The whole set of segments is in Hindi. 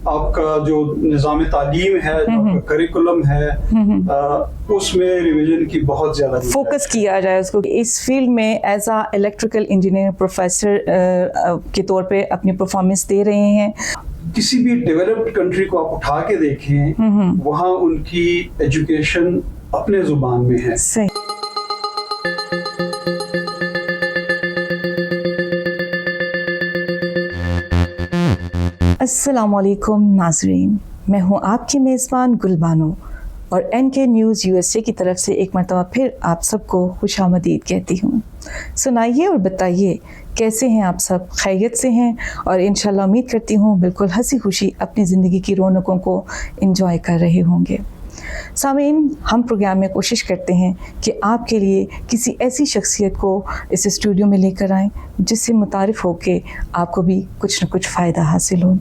आपका जो निज़ाम तालीम है, जो आपका करिकुलम है, उसमें रिवीजन की बहुत ज़्यादा फोकस किया जाए उसको। इस फील्ड में एज आ इलेक्ट्रिकल इंजीनियरिंग प्रोफेसर के तौर पे अपनी परफॉर्मेंस दे रहे हैं। किसी भी डेवलप्ड कंट्री को आप उठा के देखें, वहाँ उनकी एजुकेशन अपने जुबान में है। सही। अस्सलामुअलैकुम नाज़रीन, मैं हूँ आपकी मेज़बान गुलबानो और NK न्यूज़ USA की तरफ से एक मरतबा फिर आप सबको खुशामदीद कहती हूँ। सुनाइए और बताइए कैसे हैं आप सब, खैरियत से हैं? और इंशाल्लाह उम्मीद करती हूँ बिल्कुल हंसी खुशी अपनी ज़िंदगी की रौनकों को एंजॉय कर रहे होंगे। सामीन, हम प्रोग्राम में कोशिश करते हैं कि आपके लिए किसी ऐसी शख्सियत को इस स्टूडियो में लेकर आएँ जिससे मुतारिफ़ होके आपको भी कुछ न कुछ फ़ायदा हासिल हो।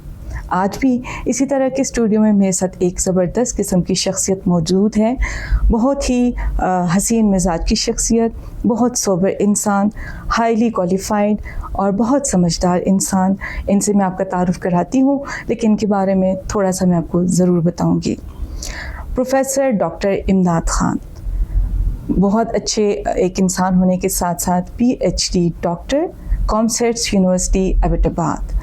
आज भी इसी तरह के स्टूडियो में मेरे साथ एक ज़बरदस्त किस्म की शख्सियत मौजूद है। बहुत ही हसीन मिजाज की शख्सियत, बहुत सोबर इंसान, हाईली क्वालिफाइड और बहुत समझदार इंसान। इनसे मैं आपका तारुफ़ कराती हूँ, लेकिन इनके बारे में थोड़ा सा मैं आपको ज़रूर बताऊँगी। प्रोफेसर डॉक्टर इमदाद ख़ान बहुत अच्छे एक इंसान होने के साथ साथ PhD doctor, COMSATS university Abbottabad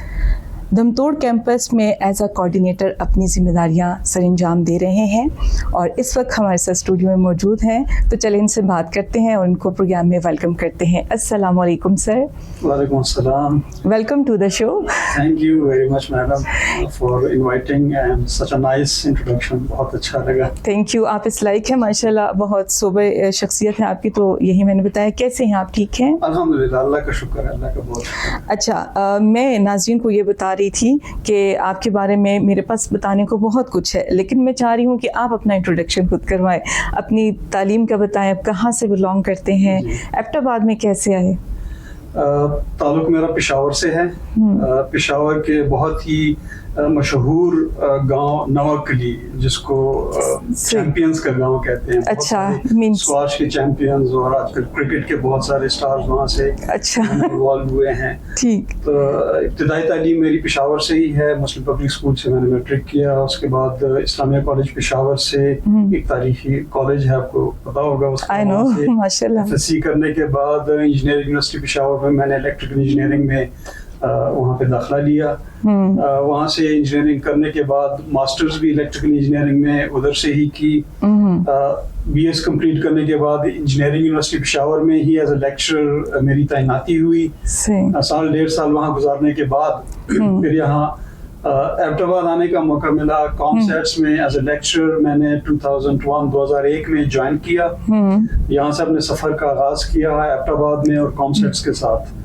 Dhamtour campus में एज आ कोऑर्डिनेटर अपनी ज़िम्मेदारियां सरअंजाम दे रहे हैं और इस वक्त हमारे साथ स्टूडियो में मौजूद हैं। तो चलें इनसे बात करते हैं और इनको प्रोग्राम में वेलकम करते हैं। अस्सलाम वालेकुम सर। वालेकुम अस्सलाम। Welcome to the show. Thank you very much madam for inviting and such a nice introduction. बहुत अच्छा लगा। Thank you. आप इस लाइक हैं माशाल्लाह, बहुत सोबर शख्सियत है आपकी। तो यही मैंने बताया। कैसे हैं आप, ठीक हैं? अल्हम्दुलिल्लाह, अल्लाह का शुक्र है, अल्लाह का बहुत शुक्र। अच्छा, मैं नाज़रीन को ये बता रही थी कि आपके बारे में मेरे पास बताने को बहुत कुछ है, लेकिन मैं चाह रही हूँ कि आप अपना इंट्रोडक्शन खुद करवाएं, अपनी तालीम का बताएं, आप कहाँ से बिलोंग करते हैं, एबटाबाद में कैसे आए? ताल्लुक मेरा पेशावर से है। पेशावर के बहुत ही मशहूर गांव नवाकली, जिसको चैंपियंस का गांव कहते हैं। अच्छा, स्क्वाश के चैंपियंस और आजकल क्रिकेट के बहुत सारे स्टार्स वहाँ से अच्छा इन्वॉल्व हुए हैं। ठीक। तो इब्तिदाई तालीम मेरी पेशावर से ही है। मुस्लिम पब्लिक स्कूल से मैंने मैट्रिक किया। उसके बाद इस्लामिया कॉलेज पेशावर से, एक तारीखी कॉलेज है, आपको पता होगा। FSC करने के बाद इंजीनियरिंग यूनिवर्सिटी पेशावर में मैंने इलेक्ट्रिकल इंजीनियरिंग में वहाँ पे दाखिला लिया। वहाँ से इंजीनियरिंग करने के बाद मास्टर्स भी इलेक्ट्रिकल इंजीनियरिंग में उधर से ही की। BS कंप्लीट करने के बाद इंजीनियरिंग यूनिवर्सिटी पेशावर में ही एज ए लेक्चरर मेरी तैनाती हुई। साल डेढ़ साल वहाँ गुजारने के बाद फिर यहाँ एबटाबाद आने का मौका मिला। कॉमसेट्स में एज ए लेक्चरर मैंने 2001 में ज्वाइन किया। यहाँ से अपने सफ़र का आगाज किया है एबटाबाद में और कॉमसेट्स के साथ,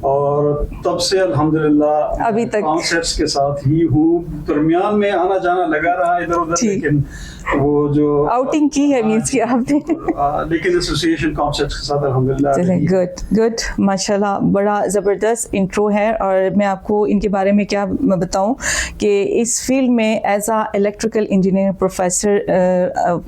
और तब से अल्हम्दुलिल्लाह अभी तक कॉमसेट्स के साथ ही हूँ। दरमियान में आना जाना लगा रहा इधर उधर, लेकिन वो जो आउटिंग की है मींस की आपने लेकिन एसोसिएशन कॉमसेट्स के साथ अल्हम्दुलिल्लाह। गुड माशाल्लाह, बड़ा ज़बरदस्त इंट्रो है। और मैं आपको इनके बारे में क्या बताऊं कि इस फील्ड में एज आ इलेक्ट्रिकल इंजीनियरिंग प्रोफेसर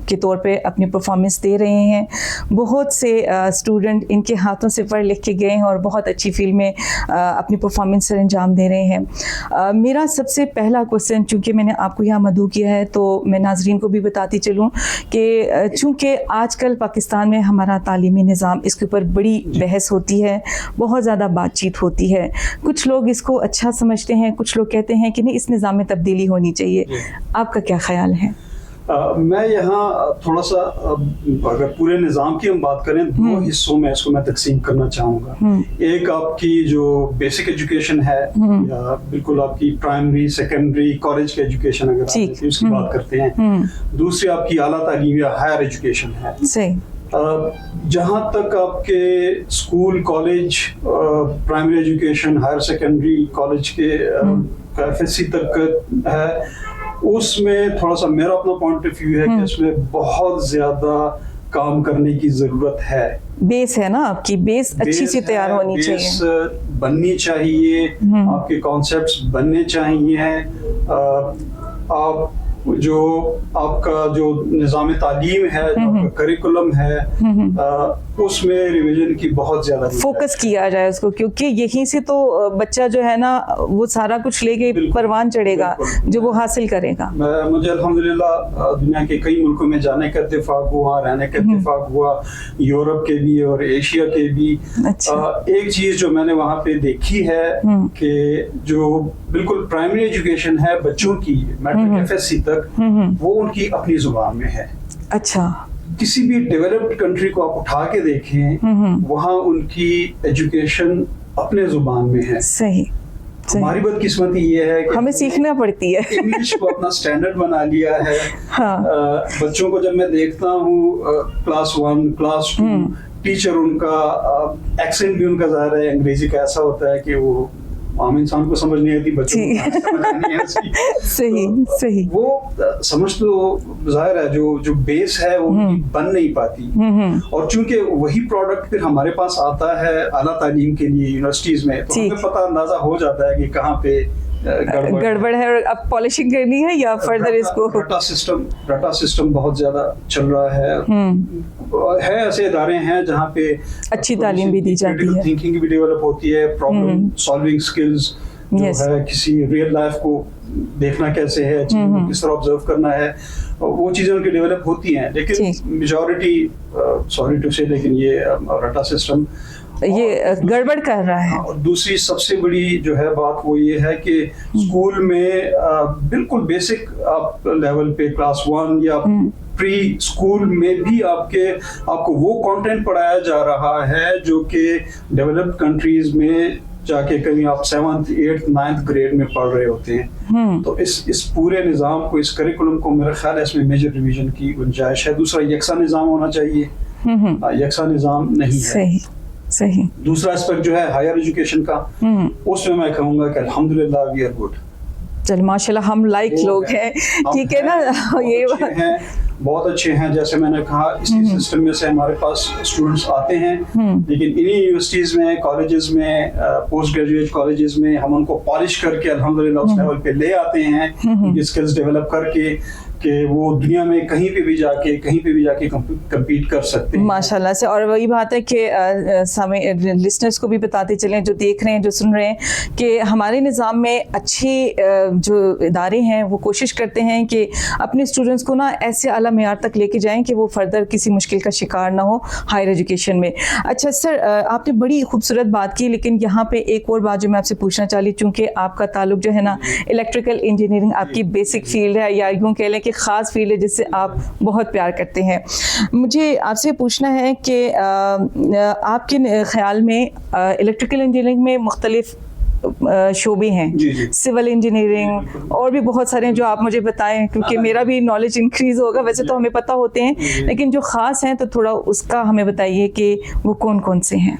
के तौर पे अपनी परफॉर्मेंस दे रहे हैं। बहुत से स्टूडेंट इनके हाथों से पढ़ लिख के गए हैं और बहुत अच्छी फील्ड में अपनी परफॉर्मेंस सर अंजाम दे रहे हैं। मेरा सबसे पहला क्वेश्चन, चूँकि मैंने आपको यहाँ मदऊ किया है, तो मैं नाजरीन को भी बताती चलूँ कि चूँकि आजकल पाकिस्तान में हमारा तालीमी निज़ाम, इसके ऊपर बड़ी बहस होती है, बहुत ज़्यादा बातचीत होती है। कुछ लोग इसको अच्छा समझते हैं, कुछ लोग कहते हैं कि नहीं, इस निज़ाम में तब्दीली होनी चाहिए। आपका क्या ख्याल है? मैं यहाँ थोड़ा सा, अगर पूरे निज़ाम की हम बात करें, दो हिस्सों में इसको मैं तकसीम करना चाहूँगा। एक आपकी जो बेसिक एजुकेशन है, या बिल्कुल आपकी प्राइमरी, सेकेंडरी, कॉलेज की एजुकेशन अगर आप उसकी बात करते हैं। दूसरी आपकी आला तालीम या हायर एजुकेशन है। जहाँ तक आपके school, college, primary education, higher secondary, college के FSC तक है, उसमें थोड़ा सा मेरा अपना पॉइंट ऑफ व्यू है कि इसमें बहुत ज्यादा काम करने की जरूरत है। बेस है ना आपकी, बेस अच्छी सी तैयार होनी चाहिए, बेस बननी चाहिए, आपके कॉन्सेप्ट्स बनने चाहिए। आप जो आपका जो निज़ाम तालीम है, जो आपका करिकुलम है, उसमें रिवीजन की बहुत ज़्यादा फोकस किया जाए उसको, क्योंकि यहीं से तो बच्चा जो है ना वो सारा कुछ लेके परवान चढ़ेगा जो वो हासिल करेगा। मुझे अल्हम्दुलिल्लाह दुनिया के कई मुल्कों में जाने का इत्तेफाक हुआ, रहने का इत्तेफाक हुआ, यूरोप के भी और एशिया के भी। अच्छा। एक चीज़ जो मैंने वहाँ पे देखी है कि जो बिल्कुल प्राइमरी एजुकेशन है बच्चों की, मैट्रिक FSC तक, वो उनकी अपनी जुबान में है। अच्छा। किसी भी डेवलप्ड कंट्री को आप उठा के देखें, वहाँ उनकी एजुकेशन अपने जुबान में है। सही। हमारी बदकिस्मती ये है कि हमें सीखना पड़ती है। इंग्लिश को अपना स्टैंडर्ड बना लिया है। हाँ। बच्चों को जब मैं देखता हूँ क्लास 1, क्लास 2, टीचर उनका एक्सेंट भी उनका ज़ाहिर है अंग्रेजी का ऐसा होता है कि वो आम इंसान को समझ नहीं आती, बच्चों को समझ नहीं आती। सही सही। वो समझ तो जाहिर है जो बेस है वो बन नहीं पाती। और चूंकि वही प्रोडक्ट फिर हमारे पास आता है आला तालीम के लिए यूनिवर्सिटीज में, तो हमें पता अंदाजा हो जाता है कि कहाँ पे गड़बड़ है और अब पॉलिशिंग करनी है या फर्दर इसको। रटा सिस्टम बहुत ज्यादा चल रहा है। ऐसे इदारे हैं जहाँ पे अच्छी तालीम भी दी जाती है, थिंकिंग भी डेवलप होती है, प्रॉब्लम सॉल्विंग स्किल्स जो है, किसी रियल लाइफ को देखना कैसे है, चीजों को किस तरह ऑब्जर्व करना है, वो चीजें उनकी डेवलप होती हैं। लेकिन मेजॉरिटी, सॉरी टू से, लेकिन ये रटा सिस्टम ये गड़बड़ कर रहा है। और दूसरी सबसे बड़ी जो है बात वो ये है कि स्कूल में बिल्कुल बेसिक आप लेवल पे क्लास 1 या प्री स्कूल में भी आपको वो कंटेंट पढ़ाया जा रहा है जो कि डेवलप्ड कंट्रीज में जाके कहीं आप 7th, 8th, 9th ग्रेड में पढ़ रहे होते हैं। तो इस पूरे निज़ाम को, इस करिकुलम को मेरा ख्याल है इसमें मेजर रिवीजन की गुंजाइश है। दूसरा, यकसा निज़ाम होना चाहिए, यकसा निज़ाम नहीं है। सही। दूसरा एस्पेक्ट जो है हायर एजुकेशन का, उसमें मैं कहूँगा कि अल्हम्दुलिल्लाह वी आर गुड। चल माशाल्लाह, हम लाइक लोग हैं, ठीक है ना। ये बहुत अच्छे हैं। जैसे मैंने कहा, इसी सिस्टम में से हमारे पास स्टूडेंट्स आते हैं, लेकिन इन्हीं यूनिवर्सिटीज में, कॉलेजेस में, पोस्ट ग्रेजुएट कॉलेजेस में हम उनको पॉलिश करके अल्हम्दुलिल्लाह उस लेवल पे ले आते हैं, स्किल्स डेवलप करके कि वो दुनिया में कहीं पे भी जाके compete कर सकते हैं माशाल्लाह से। और वही बात है कि लिसनर्स को भी बताते चलें, जो देख रहे हैं, जो सुन रहे हैं, कि हमारे निज़ाम में अच्छे जो इदारे हैं वो कोशिश करते हैं कि अपने स्टूडेंट्स को ना ऐसे आला मेयार तक लेके जाएं कि वो फर्दर किसी मुश्किल का शिकार ना हो हायर एजुकेशन में। अच्छा सर, आपने बड़ी खूबसूरत बात की, लेकिन यहाँ पे एक और बात जो मैं आपसे पूछना चाह रही, चूँकि आपका ताल्लुक जो है ना इलेक्ट्रिकल इंजीनियरिंग आपकी बेसिक फील्ड है, या यूँ कह लें ख़ास फील्ड है जिससे आप बहुत प्यार करते हैं। मुझे आपसे पूछना है कि आपके ख्याल में इलेक्ट्रिकल इंजीनियरिंग में मुख्तलिफ शोबे हैं, सिविल इंजीनियरिंग और भी बहुत सारे हैं, जो आप मुझे बताएं, क्योंकि मेरा भी नॉलेज इंक्रीज होगा। वैसे तो हमें पता होते हैं, लेकिन जो ख़ास हैं तो थोड़ा उसका हमें बताइए कि वो कौन कौन से हैं।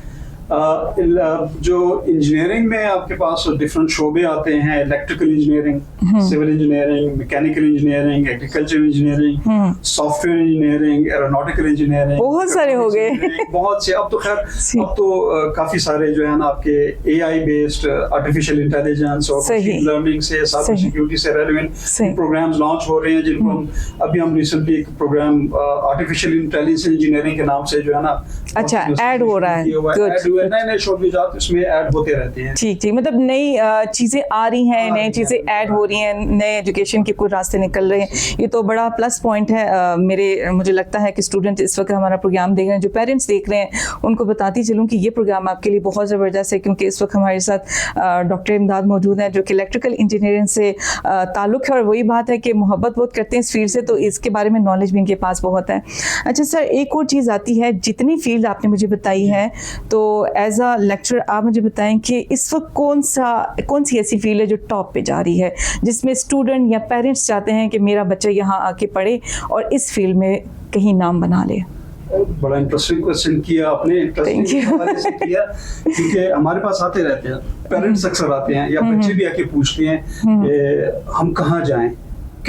जो इंजीनियरिंग में आपके पास डिफरेंट शोबे आते हैं, electrical engineering, civil engineering, mechanical engineering, agriculture engineering, software engineering, aeronautical engineering, बहुत सारे हो गए, बहुत से। अब तो खैर अब तो काफी सारे जो है ना आपके AI बेस्ड, आर्टिफिशियल इंटेलिजेंस और मशीन लर्निंग से, साइबर सिक्योरिटी से रेलेवेंट प्रोग्राम्स लॉन्च हो रहे हैं, जिनको अभी हम रिसेंटली एक प्रोग्राम आर्टिफिशियल इंटेलिजेंस इंजीनियरिंग के नाम से जो है ना, अच्छा, ऐड हो रहा है, नए शोबेजात इसमें ऐड होते रहते हैं। ठीक, मतलब नई चीज़ें आ रही हैं, नई चीज़ें ऐड हो रही हैं, नए एजुकेशन के कुछ रास्ते निकल रहे हैं। ये तो बड़ा प्लस पॉइंट है। मुझे लगता है कि स्टूडेंट इस वक्त हमारा प्रोग्राम देख रहे हैं, जो पेरेंट्स देख रहे हैं, उनको बताती चलूँ कि ये प्रोग्राम आपके लिए बहुत ज़बरदस्त है, क्योंकि इस वक्त हमारे साथ डॉक्टर इमदाद मौजूद हैं, जो कि इलेक्ट्रिकल इंजीनियरिंग से ताल्लुक़ है, और वही बात है कि मोहब्बत बहुत करते हैं इस फील्ड से, तो इसके बारे में नॉलेज भी इनके पास बहुत है। अच्छा सर, एक और चीज़ आती है, जितनी फील्ड आपने मुझे बताई है, तो एज अ लेक्चरर आप मुझे बताएं कि इस वक्त कौन सी ऐसी फील्ड है जो टॉप पे जा रही है, जिसमें स्टूडेंट या पेरेंट्स चाहते हैं कि मेरा बच्चा यहाँ आके पढ़े और इस फील्ड में कहीं नाम बना ले। बड़ा इंटरेस्टिंग क्वेश्चन किया आपने, इंटरेस्टिंग हवाले से किया, क्योंकि हमारे पास आते रहते हैं पेरेंट्स, अक्सर आते हैं या बच्चे भी आके पूछते हैं कि हम कहाँ जाएं,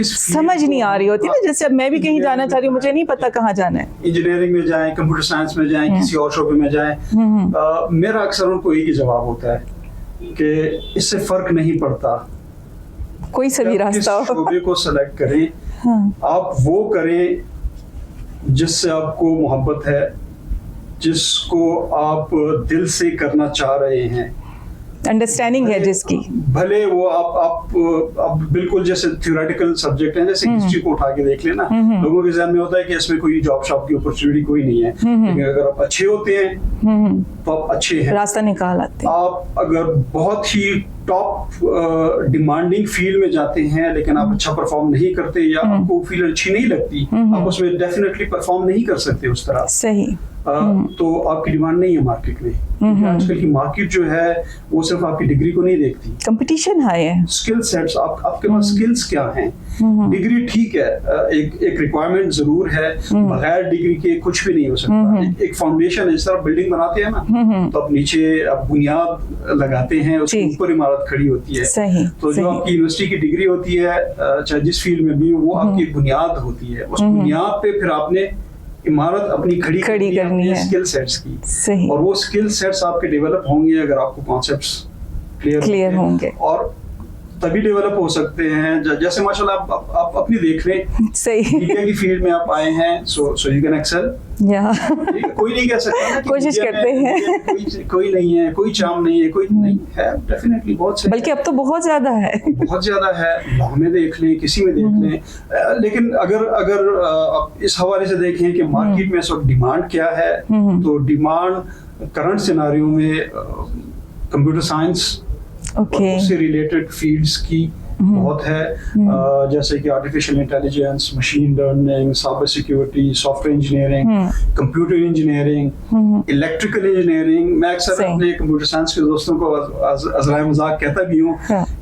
समझ नहीं आ रही होती ना, जैसे अब मैं भी कहीं जाना चाह रही हूँ, मुझे नहीं पता कहाँ जाना है, इंजीनियरिंग में जाएं, कंप्यूटर साइंस में जाएं, किसी और शोबे में जाएं। मेरा अक्सर उनको एक ही जवाब होता है कि इससे फर्क नहीं पड़ता, कोई सभी रास्ता हो, शोबे को सेलेक्ट करें, हाँ। आप वो करें जिससे आपको मोहब्बत है, जिसको आप दिल से करना चाह रहे हैं, अंडरस्टैंडिंग है जिसकी, भले वो आप बिल्कुल जैसे थ्योरेटिकल सब्जेक्ट है, जैसे हिस्ट्री को उठा के देख लेना, लोगों के ज़हन में होता है कि इसमें कोई जॉब शॉप की अपॉर्चुनिटी कोई नहीं है, लेकिन अगर आप अच्छे होते हैं तो आप अच्छे हैं, रास्ता निकाल आते हैं। आप अगर बहुत ही टॉप डिमांडिंग फील्ड में जाते हैं लेकिन आप अच्छा परफॉर्म नहीं करते या आपको फील्ड अच्छी नहीं लगती, आप उसमें डेफिनेटली परफॉर्म नहीं कर सकते उस तरह, सही। तो आपकी डिमांड नहीं है मार्केट में। आजकल की मार्केट जो है वो सिर्फ आपकी डिग्री को नहीं देखती, कंपटीशन हाई है, स्किल सेट्स, आपके पास स्किल्स क्या हैं। डिग्री ठीक है, एक रिक्वायरमेंट जरूर है, बगैर डिग्री के कुछ भी नहीं हो सकता। एक फाउंडेशन है, जिस तरह बिल्डिंग बनाते हैं ना, तो आप नीचे आप बुनियाद लगाते हैं, उसके ऊपर इमारत खड़ी होती है। सही, तो जो आपकी यूनिवर्सिटी की डिग्री होती है, चाहे जिस फील्ड में भी, वो आपकी बुनियाद होती है। उस बुनियाद पे फिर आपने इमारत अपनी खड़ी करनी है स्किल सेट्स की। सही। और वो स्किल सेट्स आपके डेवलप होंगे अगर आपको कॉन्सेप्ट्स क्लियर होंगे, और तभी डेवलप हो सकते हैं। जैसे माशाल्लाह आप अपनी देख रहे हैं, सही, मीडिया की फील्ड में आप आए हैं, सो यू कैन एक्सेल। कोई नहीं कह सकता ना कि कोशिश करते हैं, कोई नहीं है, कोई चाम नहीं है, कोई नहीं है, डेफिनेटली बहुत से, बल्कि अब तो बहुत ज्यादा है, बहुत ज्यादा है। लॉ में देख लें, किसी में देख लें, लेकिन अगर आप इस हवाले से देखें कि मार्केट में इस वक्त डिमांड क्या है, तो डिमांड करंट सिनारियो में कंप्यूटर साइंस से रिलेटेड फील्ड्स की बहुत है, जैसे कि artificial intelligence, machine learning, cyber security, software engineering, computer engineering, electrical engineering. मैं अक्सर अपने कंप्यूटर साइंस के दोस्तों को अज़राए मजाक कहता भी हूँ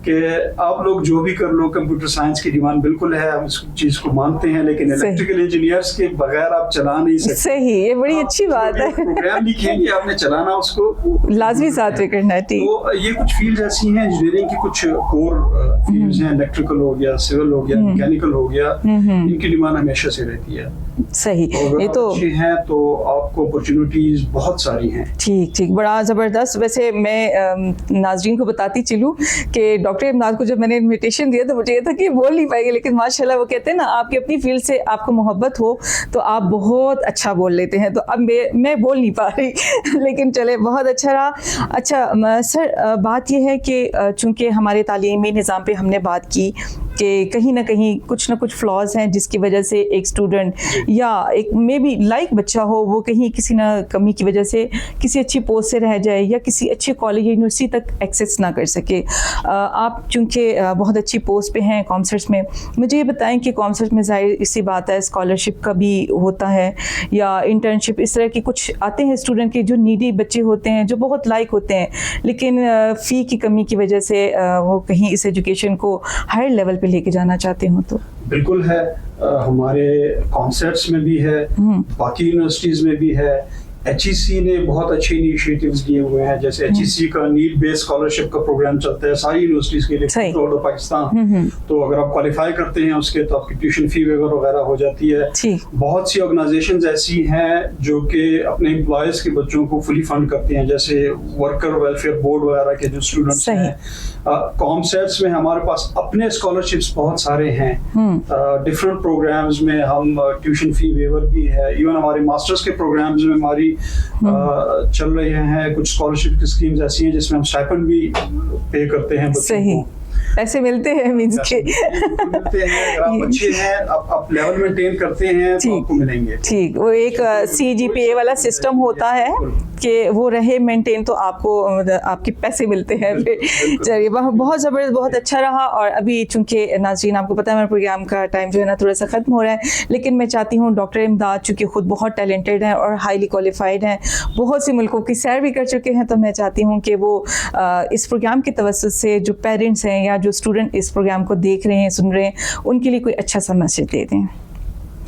कि आप लोग जो भी कर लो, कंप्यूटर साइंस की डिमांड बिल्कुल है, हम इस चीज को मानते हैं, लेकिन इलेक्ट्रिकल इंजीनियर्स के बगैर आप चला नहीं सकते। सही, ये बड़ी अच्छी बात है। प्रोग्राम लिखेंगे, आपने चलाना उसको लाजमी साथ में करना है। तो ये कुछ फील्ड ऐसी हैं, इंजीनियरिंग की कुछ कोर हैं, इलेक्ट्रिकल हो गया, सिविल हो गया, मैकेनिकल हो गया, इनकी डिमांड हमेशा से रहती है। सही, ये तो अच्छे हैं तो आपको अपॉर्चुनिटीज बहुत सारी हैं। ठीक, बड़ा जबरदस्त। वैसे मैं नाजरीन को बताती चलूं कि डॉक्टर इमदाद को जब मैंने इनविटेशन दिया तो मुझे ये था कि बोल नहीं पाएंगे, लेकिन माशाल्लाह वो कहते हैं ना, आपकी अपनी फील्ड से आपको मोहब्बत हो तो आप बहुत अच्छा बोल लेते हैं। तो अब मैं बोल नहीं पा रही लेकिन चले, बहुत अच्छा रहा। अच्छा सर, बात यह है कि चूंकि हमारे तालीमी निज़ाम पे हमने बात की कि कहीं ना कहीं कुछ ना कुछ फ्लॉज हैं जिसकी वजह से एक स्टूडेंट या एक मे बी लाइक बच्चा हो, वो कहीं किसी ना कमी की वजह से किसी अच्छी पोस्ट से रह जाए या किसी अच्छे कॉलेज या यूनिवर्सिटी तक एक्सेस ना कर सके। आप चूँकि बहुत अच्छी पोस्ट पे हैं कॉमर्स में, मुझे ये बताएं कि कॉमर्स में जाहिर इसी बात है, स्कॉलरशिप का भी होता है या इंटर्नशिप, इस तरह की कुछ आते हैं स्टूडेंट के जो नीडी बच्चे होते हैं, जो बहुत लाइक होते हैं, लेकिन फ़ी की कमी की वजह से वो कहीं इस एजुकेशन को हायर लेवल पे लेके जाना चाहते हो। तो बिल्कुल है, हमारे कॉन्सेप्ट्स में भी है, बाकी यूनिवर्सिटीज में भी है। HEC ने बहुत अच्छे इनिशिएटिव्स लिए हुए हैं, जैसे HEC का नीड बेस्ड स्कॉलरशिप का प्रोग्राम चलता है सारी यूनिवर्सिटीज के लिए ऑल ओवर पाकिस्तान। तो अगर आप क्वालिफाई करते हैं उसके, तो आपकी ट्यूशन फी वगैरह हो जाती है। बहुत सी ऑर्गेनाइजेशंस ऐसी हैं जो कि अपने एम्प्लॉयज के बच्चों को फुली फंड करते हैं, जैसे वर्कर वेलफेयर बोर्ड वगैरह के जो स्टूडेंट्स हैं। कॉमसेट्स में हमारे पास अपने स्कॉलरशिप्स बहुत सारे हैं, डिफरेंट प्रोग्राम्स में हम ट्यूशन फी वेवर भी है। इवन हमारे मास्टर्स के प्रोग्राम्स में हमारी चल रहे हैं कुछ स्कॉलरशिप की स्कीम्स ऐसी हैं जिसमें हम स्टाइपेंड भी पे करते हैं बच्चों को। पैसे मिलते हैं, मींस के मिलते हैं। अगर आप अच्छे हैं, आप लेवल मेंटेन करते हैं तो आपको मिलेंगे। ठीक, वो एक CGPA वाला सिस्टम होता है कि वो रहे मेंटेन, तो आपको आपके पैसे मिलते हैं। चलिए, बहुत ज़बरदस्त, बहुत अच्छा रहा। और अभी चूंकि नाज़रीन आपको पता है हमारे प्रोग्राम का टाइम जो है ना थोड़ा सा ख़त्म हो रहा है, लेकिन मैं चाहती हूँ डॉक्टर इमदाद चूँकि खुद बहुत टैलेंटेड हैं और हाईली क्वालिफाइड हैं, बहुत सी मुल्कों की सैर भी कर चुके हैं, तो मैं चाहती हूँ कि वो इस प्रोग्राम की तवज्जुह से जो पेरेंट्स हैं या जो स्टूडेंट इस प्रोग्राम को देख रहे हैं, सुन रहे हैं, उनके लिए कोई अच्छा सा मैसेज दे दें।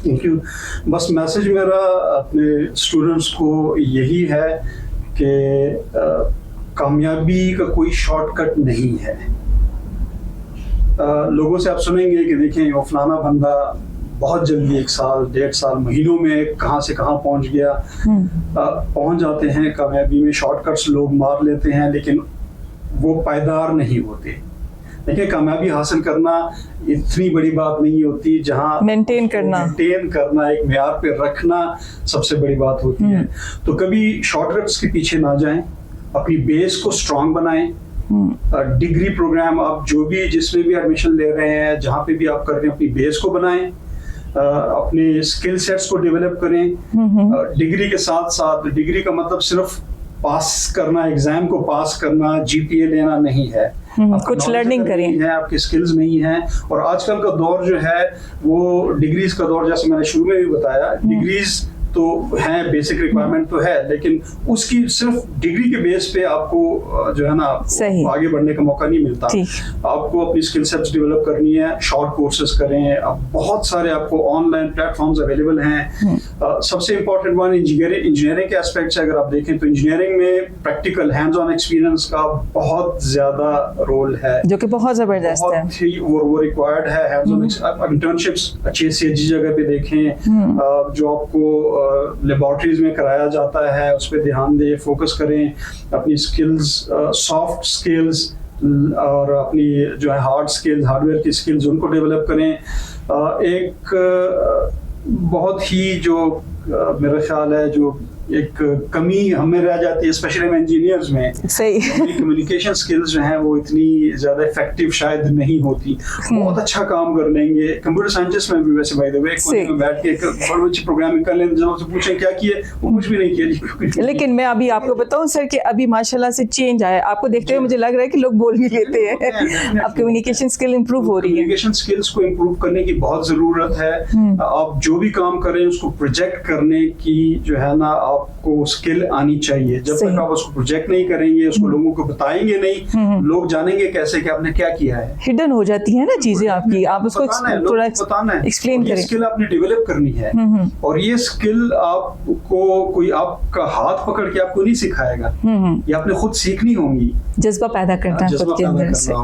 Thank you. बस मैसेज मेरा अपने स्टूडेंट्स को यही है कि कामयाबी का कोई शॉर्टकट नहीं है। लोगों से आप सुनेंगे कि देखें वो फलाना बंदा बहुत जल्दी 1 साल 1.5 साल महीनों में कहाँ से कहाँ पहुँच गया। पहुँच जाते हैं कामयाबी में, शॉर्टकट्स लोग मार लेते हैं, लेकिन वो पायदार नहीं होते। देखिए कामयाबी हासिल करना इतनी बड़ी बात नहीं होती, जहाँ मेंटेन करना एक म्यार पे रखना सबसे बड़ी बात होती है। तो कभी शॉर्टकट्स के पीछे ना जाएं, अपनी बेस को स्ट्रांग बनाएं। डिग्री प्रोग्राम आप जो भी जिसमें भी एडमिशन ले रहे हैं, जहाँ पे भी आप कर रहे हैं, अपनी बेस को बनाएं, अपने स्किल सेट्स को डेवलप करें। डिग्री के साथ साथ, डिग्री का मतलब सिर्फ पास करना, एग्जाम को पास करना, जीपीए लेना नहीं है। कुछ लर्निंग करें है, आपकी स्किल्स नहीं है। और आजकल का दौर जो है वो डिग्रीज का दौर, जैसे मैंने शुरू में भी बताया, डिग्रीज तो है, बेसिक रिक्वायरमेंट तो है, लेकिन उसकी सिर्फ डिग्री के बेस पे आपको जो है ना आगे बढ़ने का मौका नहीं मिलता। आपको अपनी स्किल सेट्स डेवलप करनी है, शॉर्ट कोर्सेज करें। अब बहुत सारे आपको ऑनलाइन प्लेटफॉर्म्स अवेलेबल हैं। सबसे इंपॉर्टेंट वन इंजीनियरिंग के एस्पेक्ट्स अगर आप देखें तो इंजीनियरिंग में प्रैक्टिकल हैंड्स ऑन एक्सपीरियंस का बहुत ज्यादा रोल है, जो कि बहुत जबरदस्त है। वो रिक्वायर्ड है। हैंड्स ऑन इंटर्नशिप्स अच्छी से अच्छी जगह पे देखें, जो आपको लेबोरेटरीज में कराया जाता है, उस पर ध्यान दें, फोकस करें। अपनी स्किल्स, सॉफ्ट स्किल्स और अपनी जो है हार्ड स्किल्स, हार्डवेयर की स्किल्स, उनको डेवलप करें। एक बहुत ही जो मेरा ख्याल है जो एक कमी हमें रह जाती है, स्पेशली हम इंजीनियर्स में, सही कम्युनिकेशन स्किल्स जो हैं वो इतनी ज्यादा इफेक्टिव शायद नहीं होती। बहुत अच्छा काम कर लेंगे कंप्यूटर साइंटिस्ट में भी, वैसे बाय द वे कोई बैठ के बहुत अच्छी प्रोग्रामिंग कर लेंगे, जब उससे पूछें क्या किए, वो कुछ भी नहीं किया। लेकिन मैं अभी आपको बताऊं सर कि अभी माशाल्लाह से चेंज आया, आपको देखते हुए मुझे लग रहा है कि लोग बोल भी लेते हैं। अब कम्युनिकेशन स्किल इंप्रूव हो रही है। कम्युनिकेशन स्किल्स को इंप्रूव करने की बहुत जरूरत है। आप जो भी काम करें उसको प्रोजेक्ट करने की जो है ना आपको स्किल आनी चाहिए। जब तक आप उसको प्रोजेक्ट नहीं करेंगे, उसको लोगों को बताएंगे नहीं, लोग जानेंगे कैसे कि आपने क्या किया है। हिडन हो जाती है ना चीजें आपकी, आप उसको थोड़ा एक्सप्लेन करें। स्किल आपने डेवलप करनी है, और ये स्किल आपको कोई आपका हाथ पकड़ के आपको नहीं सिखाएगा, ये आपने खुद सीखनी होंगी। जज्बा पैदा करना है खुद के अंदर से।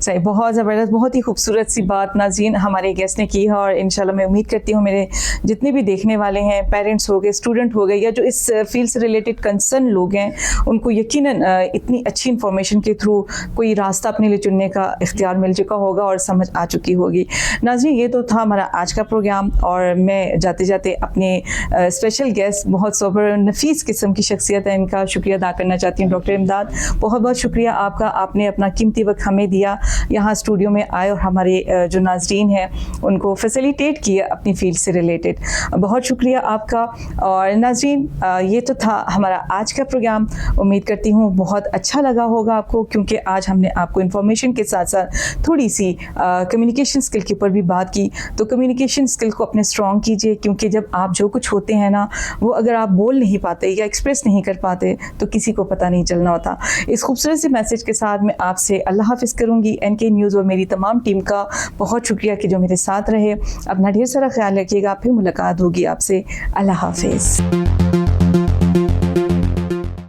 सही, बहुत जबरदस्त, बहुत ही खूबसूरत सी बात नाज़रीन हमारे गेस्ट ने की है। और इंशाल्लाह मैं उम्मीद करती हूँ मेरे जितने भी देखने वाले हैं, पेरेंट्स हो गए, स्टूडेंट हो गए, या जो इस फील्ड से रिलेटेड कंसर्न लोग हैं, उनको यकीनन इतनी अच्छी इंफॉर्मेशन के थ्रू कोई रास्ता अपने लिए चुनने का इख्तियार मिल चुका होगा और समझ आ चुकी होगी। नाज़रीन, ये तो था हमारा आज का प्रोग्राम, और मैं जाते जाते अपने स्पेशल गेस्ट, बहुत सोबर नफीस किस्म की शख्सियत है, इनका शुक्रिया अदा करना चाहती हूँ। डॉक्टर इमदाद, बहुत बहुत शुक्रिया आपका, आपने अपना कीमती वक्त हमें दिया, यहाँ स्टूडियो में आए और हमारे जो नाज़रीन हैं उनको फैसिलिटेट किया अपनी फील्ड से रिलेटेड। बहुत शुक्रिया आपका। और नाज़रीन, ये तो था हमारा आज का प्रोग्राम। उम्मीद करती हूँ बहुत अच्छा लगा होगा आपको, क्योंकि आज हमने आपको इन्फॉर्मेशन के साथ साथ थोड़ी सी कम्युनिकेशन स्किल के ऊपर भी बात की। तो कम्युनिकेशन स्किल को अपने स्ट्रॉन्ग कीजिए, क्योंकि जब आप जो कुछ होते हैं ना, वो अगर आप बोल नहीं पाते या एक्सप्रेस नहीं कर पाते तो किसी को पता नहीं चलना होता। इस खूबसूरत से मैसेज के साथ मैं आपसे अल्लाह हाफिज़ करूँगी। NK न्यूज़ और मेरी तमाम टीम का बहुत शुक्रिया कि जो मेरे साथ रहे। अपना ढेर सारा ख्याल रखिएगा, फिर मुलाकात होगी आपसे। अल्लाह हाफिज़।